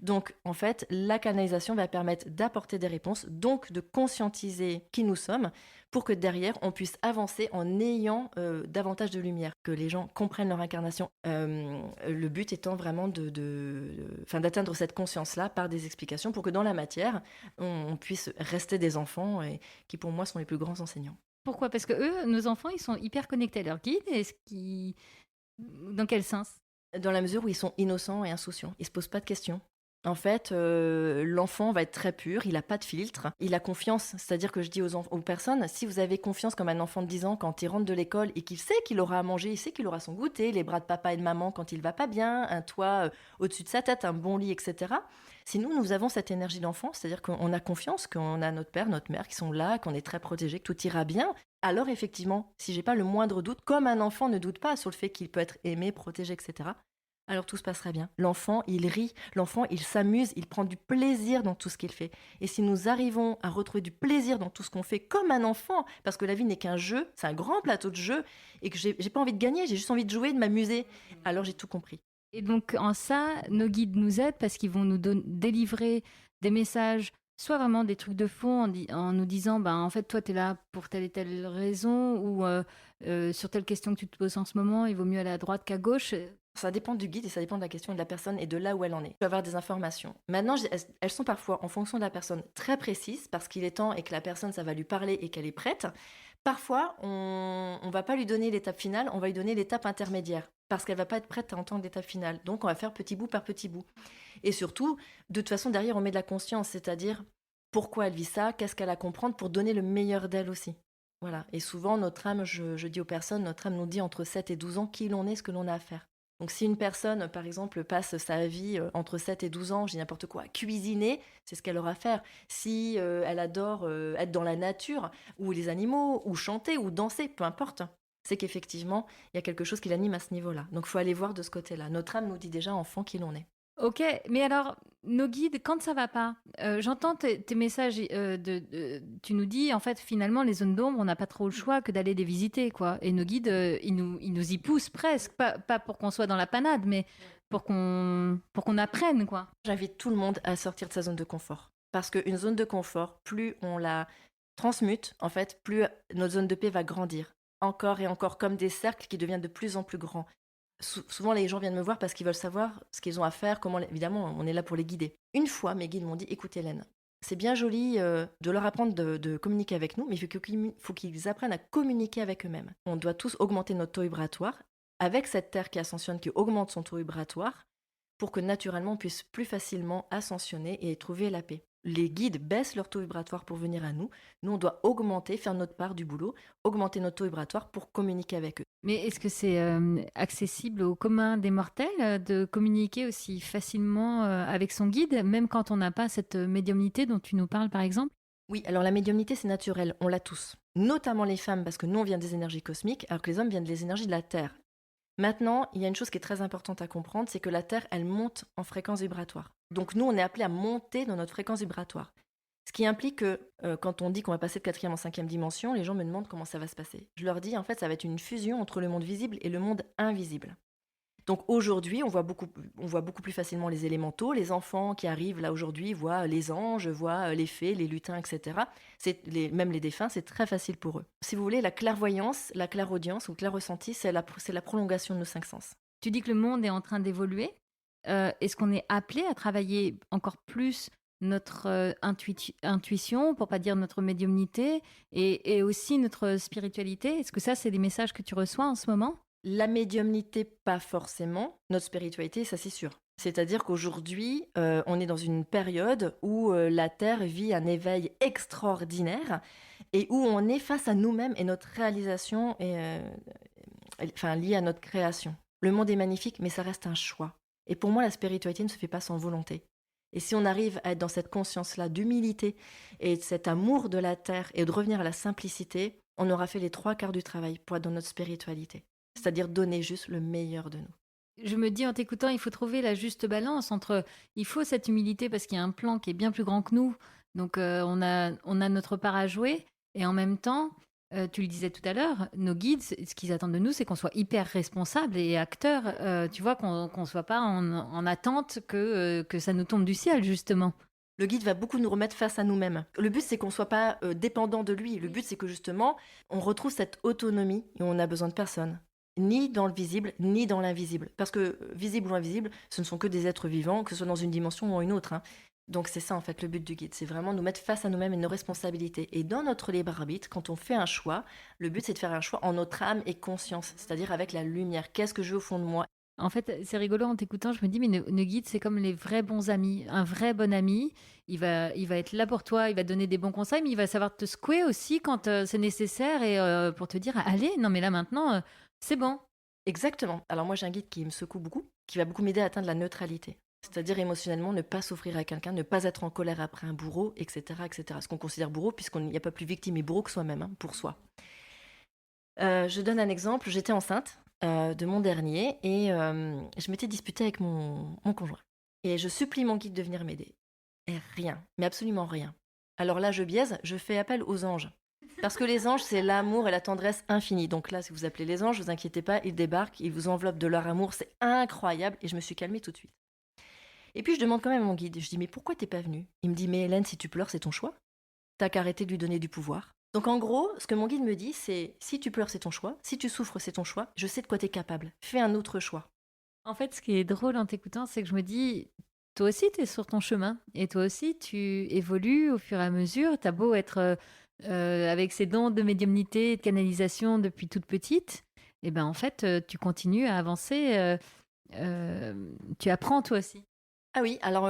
Donc, en fait, la canalisation va permettre d'apporter des réponses, donc de conscientiser qui nous sommes, pour que derrière, on puisse avancer en ayant davantage de lumière, que les gens comprennent leur incarnation. Le but étant vraiment d'atteindre cette conscience-là par des explications, pour que dans la matière, on puisse rester des enfants, et qui pour moi sont les plus grands enseignants. Pourquoi? Parce que eux, nos enfants, ils sont hyper connectés à leur guide. Dans quel sens? Dans la mesure où ils sont innocents et insouciants. Ils ne se posent pas de questions. En fait, l'enfant va être très pur, il n'a pas de filtre, il a confiance. C'est-à-dire que je dis aux personnes, si vous avez confiance comme un enfant de 10 ans quand il rentre de l'école et qu'il sait qu'il aura à manger, il sait qu'il aura son goûter, les bras de papa et de maman quand il va pas bien, un toit au-dessus de sa tête, un bon lit, etc. Si nous avons cette énergie d'enfant, c'est-à-dire qu'on a confiance, qu'on a notre père, notre mère qui sont là, qu'on est très protégés, que tout ira bien, alors effectivement, si j'ai pas le moindre doute, comme un enfant ne doute pas sur le fait qu'il peut être aimé, protégé, etc., alors tout se passera bien. L'enfant, il rit, l'enfant, il s'amuse, il prend du plaisir dans tout ce qu'il fait. Et si nous arrivons à retrouver du plaisir dans tout ce qu'on fait comme un enfant, parce que la vie n'est qu'un jeu, c'est un grand plateau de jeu, et que j'ai pas envie de gagner, j'ai juste envie de jouer, de m'amuser, alors j'ai tout compris. Et donc en ça, nos guides nous aident parce qu'ils vont nous délivrer des messages, soit vraiment des trucs de fond en nous disant, en fait, toi, tu es là pour telle et telle raison, ou sur telle question que tu te poses en ce moment, il vaut mieux aller à droite qu'à gauche. Ça dépend du guide et ça dépend de la question de la personne et de là où elle en est. Je peux avoir des informations. Maintenant, elles sont parfois, en fonction de la personne, très précises parce qu'il est temps et que la personne, ça va lui parler et qu'elle est prête. Parfois, on ne va pas lui donner l'étape finale, on va lui donner l'étape intermédiaire parce qu'elle ne va pas être prête à entendre l'étape finale. Donc, on va faire petit bout par petit bout. Et surtout, de toute façon, derrière, on met de la conscience, c'est-à-dire pourquoi elle vit ça, qu'est-ce qu'elle a à comprendre pour donner le meilleur d'elle aussi. Voilà. Et souvent, notre âme, je dis aux personnes, notre âme nous dit entre 7 et 12 ans qui l'on est, ce que l'on a à faire. Donc si une personne, par exemple, passe sa vie entre 7 et 12 ans, je dis n'importe quoi, à cuisiner, c'est ce qu'elle aura à faire. Si elle adore être dans la nature, ou les animaux, ou chanter, ou danser, peu importe, c'est qu'effectivement, il y a quelque chose qui l'anime à ce niveau-là. Donc il faut aller voir de ce côté-là. Notre âme nous dit déjà, enfant, qui l'on est. Ok, mais alors, nos guides, quand ça va pas, j'entends tes messages, tu nous dis, en fait, finalement, les zones d'ombre, on n'a pas trop le choix que d'aller les visiter, quoi. Et nos guides, ils nous y poussent presque, pas pour qu'on soit dans la panade, mais pour qu'on apprenne, quoi. J'invite tout le monde à sortir de sa zone de confort. Parce qu'une zone de confort, plus on la transmute, en fait, plus notre zone de paix va grandir. Encore et encore, comme des cercles qui deviennent de plus en plus grands. Souvent, les gens viennent me voir parce qu'ils veulent savoir ce qu'ils ont à faire, comment. Évidemment, on est là pour les guider. Une fois, mes guides m'ont dit, écoute Hélène, c'est bien joli de leur apprendre de communiquer avec nous, mais il faut qu'ils apprennent à communiquer avec eux-mêmes. On doit tous augmenter notre taux vibratoire avec cette terre qui ascensionne, qui augmente son taux vibratoire, pour que naturellement on puisse plus facilement ascensionner et trouver la paix. Les guides baissent leur taux vibratoire pour venir à nous. Nous, on doit augmenter, faire notre part du boulot, augmenter notre taux vibratoire pour communiquer avec eux. Mais est-ce que c'est accessible au commun des mortels de communiquer aussi facilement avec son guide, même quand on n'a pas cette médiumnité dont tu nous parles, par exemple? Oui, alors la médiumnité, c'est naturel, on l'a tous. Notamment les femmes, parce que nous, on vient des énergies cosmiques, alors que les hommes viennent des énergies de la Terre. Maintenant, il y a une chose qui est très importante à comprendre, c'est que la Terre, elle monte en fréquence vibratoire. Donc nous, on est appelé à monter dans notre fréquence vibratoire. Ce qui implique que quand on dit qu'on va passer de 4e en 5e dimension, les gens me demandent comment ça va se passer. Je leur dis, en fait, ça va être une fusion entre le monde visible et le monde invisible. Donc aujourd'hui, on voit beaucoup plus facilement les élémentaux. Les enfants qui arrivent là aujourd'hui voient les anges, voient les fées, les lutins, etc. Même les défunts, c'est très facile pour eux. Si vous voulez, la clairvoyance, la clairaudience ou le clair-ressenti, c'est la prolongation de nos 5 sens. Tu dis que le monde est en train d'évoluer. Est-ce qu'on est appelé à travailler encore plus notre intuition, pour pas dire notre médiumnité, et aussi notre spiritualité? Est-ce que ça, c'est des messages que tu reçois en ce moment? La médiumnité, pas forcément. Notre spiritualité, ça c'est sûr. C'est-à-dire qu'aujourd'hui, on est dans une période où la Terre vit un éveil extraordinaire et où on est face à nous-mêmes et notre réalisation est liée à notre création. Le monde est magnifique, mais ça reste un choix. Et pour moi, la spiritualité ne se fait pas sans volonté. Et si on arrive à être dans cette conscience-là d'humilité et de cet amour de la Terre et de revenir à la simplicité, on aura fait les 3/4 du travail pour être dans notre spiritualité. C'est-à-dire donner juste le meilleur de nous. Je me dis en t'écoutant, il faut trouver la juste balance entre, il faut cette humilité parce qu'il y a un plan qui est bien plus grand que nous, donc on a notre part à jouer, et en même temps, tu le disais tout à l'heure, nos guides, ce qu'ils attendent de nous, c'est qu'on soit hyper responsable et acteur, tu vois, qu'on soit pas en attente que ça nous tombe du ciel, justement. Le guide va beaucoup nous remettre face à nous-mêmes. Le but, c'est qu'on ne soit pas dépendant de lui. Le but, c'est que justement, on retrouve cette autonomie et on n'a besoin de personne. Ni dans le visible, ni dans l'invisible. Parce que visible ou invisible, ce ne sont que des êtres vivants, que ce soit dans une dimension ou une autre. Hein. Donc c'est ça en fait le but du guide, c'est vraiment nous mettre face à nous-mêmes et nos responsabilités. Et dans notre libre arbitre, quand on fait un choix, le but c'est de faire un choix en notre âme et conscience, c'est-à-dire avec la lumière. Qu'est-ce que je veux au fond de moi? En fait, c'est rigolo en t'écoutant, je me dis, mais nos guides, c'est comme les vrais bons amis. Un vrai bon ami, il va être là pour toi, il va te donner des bons conseils, mais il va savoir te secouer aussi quand c'est nécessaire et pour te dire, allez, non mais là maintenant, c'est bon. Exactement. Alors moi j'ai un guide qui me secoue beaucoup, qui va beaucoup m'aider à atteindre la neutralité. C'est-à-dire émotionnellement, ne pas souffrir à quelqu'un, ne pas être en colère après un bourreau, etc. etc. Ce qu'on considère bourreau, puisqu'il n'y a pas plus victime et bourreau que soi-même, hein, pour soi. Je donne un exemple, j'étais enceinte de mon dernier et je m'étais disputée avec mon conjoint. Et je supplie mon guide de venir m'aider. Et rien, mais absolument rien. Alors là, je biaise, je fais appel aux anges. Parce que les anges, c'est l'amour et la tendresse infinie. Donc là, si vous appelez les anges, ne vous inquiétez pas, ils débarquent, ils vous enveloppent de leur amour, c'est incroyable. Et je me suis calmée tout de suite. Et puis je demande quand même à mon guide, je dis mais pourquoi t'es pas venue? Il me dit mais Hélène, si tu pleures, c'est ton choix. T'as qu'à arrêter de lui donner du pouvoir. Donc en gros, ce que mon guide me dit, c'est si tu pleures, c'est ton choix, si tu souffres, c'est ton choix, je sais de quoi t'es capable, fais un autre choix. En fait, ce qui est drôle en t'écoutant, c'est que je me dis, toi aussi, tu es sur ton chemin. Et toi aussi, tu évolues au fur et à mesure. Tu as beau être avec ces dons de médiumnité et de canalisation depuis toute petite. Et ben en fait, tu continues à avancer. Tu apprends toi aussi. Ah oui, alors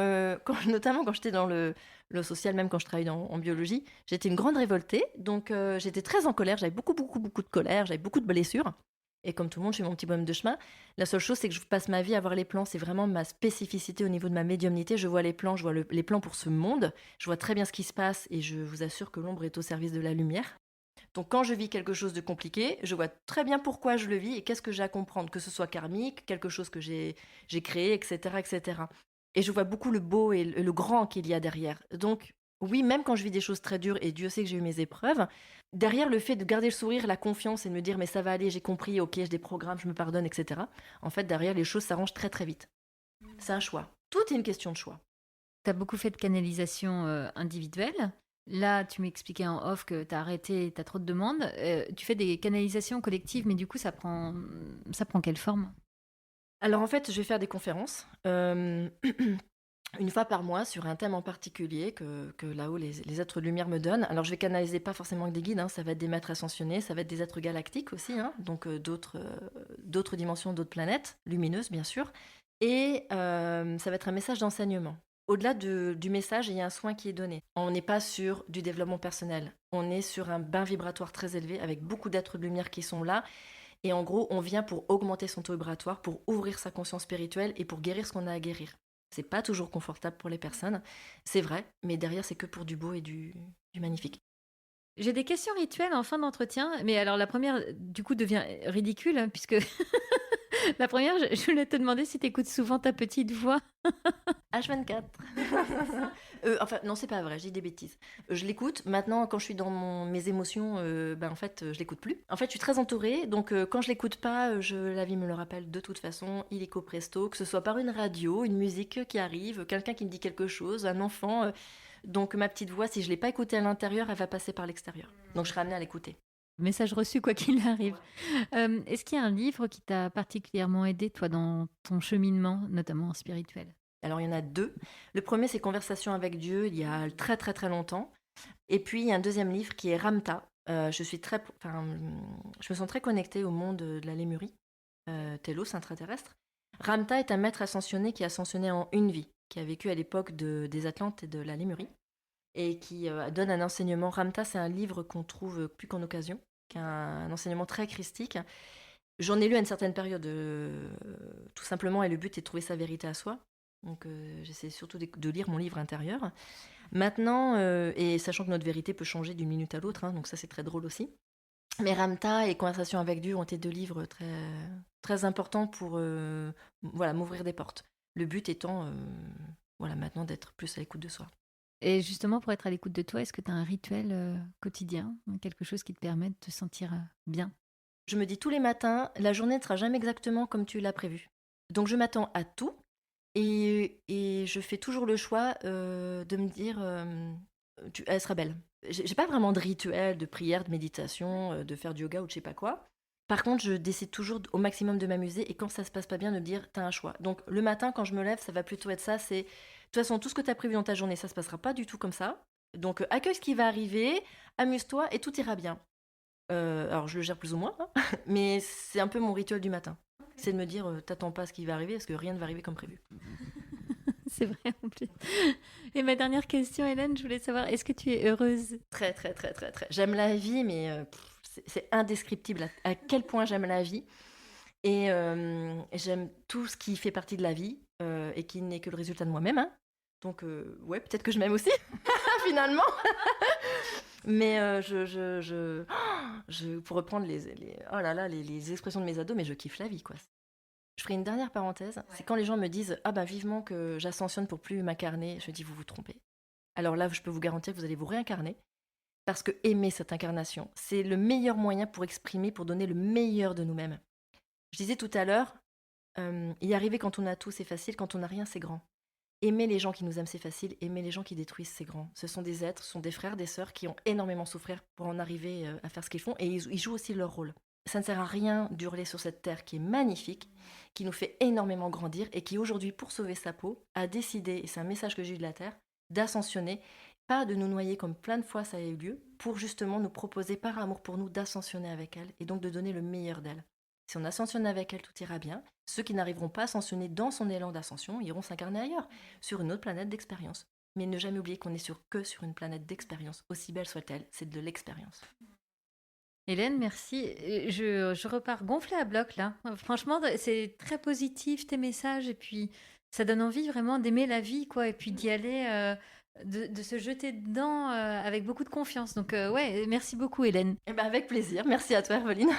notamment quand j'étais dans le social, même quand je travaillais en biologie, j'étais une grande révoltée, donc j'étais très en colère, j'avais beaucoup, beaucoup, beaucoup de colère, j'avais beaucoup de blessures. Et comme tout le monde, je fais mon petit bonhomme de chemin. La seule chose, c'est que je passe ma vie à voir les plans, c'est vraiment ma spécificité au niveau de ma médiumnité. Je vois les plans, je vois les plans pour ce monde, je vois très bien ce qui se passe et je vous assure que l'ombre est au service de la lumière. Donc quand je vis quelque chose de compliqué, je vois très bien pourquoi je le vis et qu'est-ce que j'ai à comprendre, que ce soit karmique, quelque chose que j'ai créé, etc., etc. Et je vois beaucoup le beau et le grand qu'il y a derrière. Donc oui, même quand je vis des choses très dures, et Dieu sait que j'ai eu mes épreuves, derrière le fait de garder le sourire, la confiance et de me dire mais ça va aller, j'ai compris, ok, je déprogramme, je me pardonne, etc. En fait, derrière, les choses s'arrangent très très vite. C'est un choix. Tout est une question de choix. Tu as beaucoup fait de canalisation individuelle. Là, tu m'expliquais en off que tu as arrêté, tu as trop de demandes. Tu fais des canalisations collectives, mais du coup, ça prend quelle forme? Alors en fait, je vais faire des conférences. Une fois par mois sur un thème en particulier que là-haut les êtres de lumière me donnent. Alors je vais canaliser pas forcément que des guides, hein, ça va être des maîtres ascensionnés, ça va être des êtres galactiques aussi, hein, donc d'autres dimensions, d'autres planètes, lumineuses bien sûr. Et ça va être un message d'enseignement. Au-delà du message, il y a un soin qui est donné. On n'est pas sur du développement personnel, on est sur un bain vibratoire très élevé avec beaucoup d'êtres de lumière qui sont là. Et en gros, on vient pour augmenter son taux vibratoire, pour ouvrir sa conscience spirituelle et pour guérir ce qu'on a à guérir. C'est pas toujours confortable pour les personnes, c'est vrai, mais derrière, c'est que pour du beau et du magnifique. J'ai des questions rituelles en fin d'entretien, mais alors la première, du coup, devient ridicule, hein, puisque la première, je voulais te demander si tu écoutes souvent ta petite voix. H24. Enfin, non, c'est pas vrai, je dis des bêtises. Je l'écoute. Maintenant, quand je suis dans mes émotions, en fait, je l'écoute plus. En fait, je suis très entourée, donc quand je l'écoute pas, la vie me le rappelle de toute façon, illico presto, que ce soit par une radio, une musique qui arrive, quelqu'un qui me dit quelque chose, un enfant. Donc ma petite voix, si je l'ai pas écoutée à l'intérieur, elle va passer par l'extérieur. Donc je serai amenée à l'écouter. Message reçu, quoi qu'il arrive. Est-ce qu'il y a un livre qui t'a particulièrement aidé, toi, dans ton cheminement, notamment spirituel? Alors il y en a deux. Le premier, c'est Conversation avec Dieu, il y a très très très longtemps. Et puis il y a un deuxième livre qui est Ramta. Je me sens très connectée au monde de la Lémurie, Télos, intraterrestre. Ramta est un maître ascensionné qui a ascensionné en une vie, qui a vécu à l'époque des Atlantes et de la Lémurie, et qui donne un enseignement. Ramta, c'est un livre qu'on trouve plus qu'en occasion, qui a un enseignement très christique. J'en ai lu à une certaine période, tout simplement, et le but est de trouver sa vérité à soi. Donc j'essaie surtout de lire mon livre intérieur. Maintenant, et sachant que notre vérité peut changer d'une minute à l'autre, hein, donc ça c'est très drôle aussi. Mais Ramta et Conversation avec Dieu ont été deux livres très, très importants pour m'ouvrir des portes. Le but étant maintenant d'être plus à l'écoute de soi. Et justement, pour être à l'écoute de toi, est-ce que tu as un rituel quotidien, quelque chose qui te permet de te sentir bien? Je me dis tous les matins, la journée ne sera jamais exactement comme tu l'as prévu. Donc je m'attends à tout et je fais toujours le choix de me dire elle sera belle. J'ai pas vraiment de rituel, de prière, de méditation, de faire du yoga ou de je sais pas quoi. Par contre, je décide toujours au maximum de m'amuser et quand ça se passe pas bien, de me dire t'as un choix. Donc le matin, quand je me lève, ça va plutôt être ça. C'est de toute façon tout ce que tu as prévu dans ta journée, ça se passera pas du tout comme ça. Donc accueille ce qui va arriver, amuse-toi et tout ira bien. Alors je le gère plus ou moins, hein, mais c'est un peu mon rituel du matin. C'est de me dire t'attends pas à ce qui va arriver parce que rien ne va arriver comme prévu. C'est vrai en plus. Et ma dernière question, Hélène, je voulais savoir, est-ce que tu es heureuse? Très très très très très. J'aime la vie, mais c'est indescriptible à quel point j'aime la vie. Et j'aime tout ce qui fait partie de la vie et qui n'est que le résultat de moi-même, hein. Donc ouais, peut-être que je m'aime aussi, finalement. Mais pour reprendre oh là là, les expressions de mes ados, mais je kiffe la vie, quoi. Je ferai une dernière parenthèse. C'est quand les gens me disent ah bah vivement que j'ascensionne pour plus m'incarner. Je dis vous vous trompez. Alors là, je peux vous garantir que vous allez vous réincarner parce que aimer cette incarnation, c'est le meilleur moyen pour exprimer, pour donner le meilleur de nous-mêmes. Je disais tout à l'heure, y arriver quand on a tout, c'est facile. Quand on n'a rien, c'est grand. Aimer les gens qui nous aiment, c'est facile. Aimer les gens qui détruisent, c'est grand. Ce sont des êtres, ce sont des frères, des sœurs qui ont énormément souffert pour en arriver à faire ce qu'ils font et ils jouent aussi leur rôle. Ça ne sert à rien d'hurler sur cette terre qui est magnifique, qui nous fait énormément grandir et qui aujourd'hui, pour sauver sa peau, a décidé, et c'est un message que j'ai eu de la terre, d'ascensionner, pas de nous noyer comme plein de fois ça a eu lieu, pour justement nous proposer par amour pour nous d'ascensionner avec elle et donc de donner le meilleur d'elle. Si on ascensionne avec elle, tout ira bien. Ceux qui n'arriveront pas à ascensionner dans son élan d'ascension iront s'incarner ailleurs, sur une autre planète d'expérience. Mais ne jamais oublier qu'on est que sur une planète d'expérience, aussi belle soit-elle, c'est de l'expérience. Hélène, merci. Je repars gonflée à bloc là. Franchement, c'est très positif tes messages et puis ça donne envie vraiment d'aimer la vie quoi et puis d'y aller, de se jeter dedans avec beaucoup de confiance. Donc ouais, merci beaucoup Hélène. Eh ben avec plaisir, merci à toi Herveline.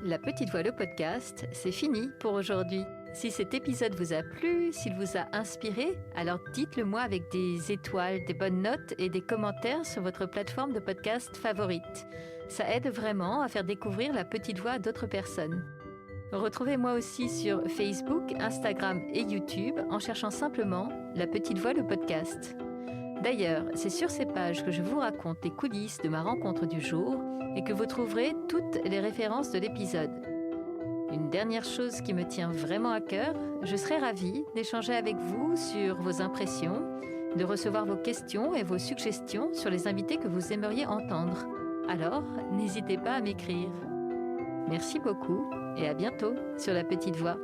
La Petite Voix, le podcast, c'est fini pour aujourd'hui. Si cet épisode vous a plu, s'il vous a inspiré, alors dites-le moi avec des étoiles, des bonnes notes et des commentaires sur votre plateforme de podcast favorite. Ça aide vraiment à faire découvrir La Petite Voix à d'autres personnes. Retrouvez-moi aussi sur Facebook, Instagram et YouTube en cherchant simplement La Petite Voix, le podcast. D'ailleurs, c'est sur ces pages que je vous raconte les coulisses de ma rencontre du jour et que vous trouverez toutes les références de l'épisode. Une dernière chose qui me tient vraiment à cœur, je serais ravie d'échanger avec vous sur vos impressions, de recevoir vos questions et vos suggestions sur les invités que vous aimeriez entendre. Alors, n'hésitez pas à m'écrire. Merci beaucoup et à bientôt sur La Petite Voix.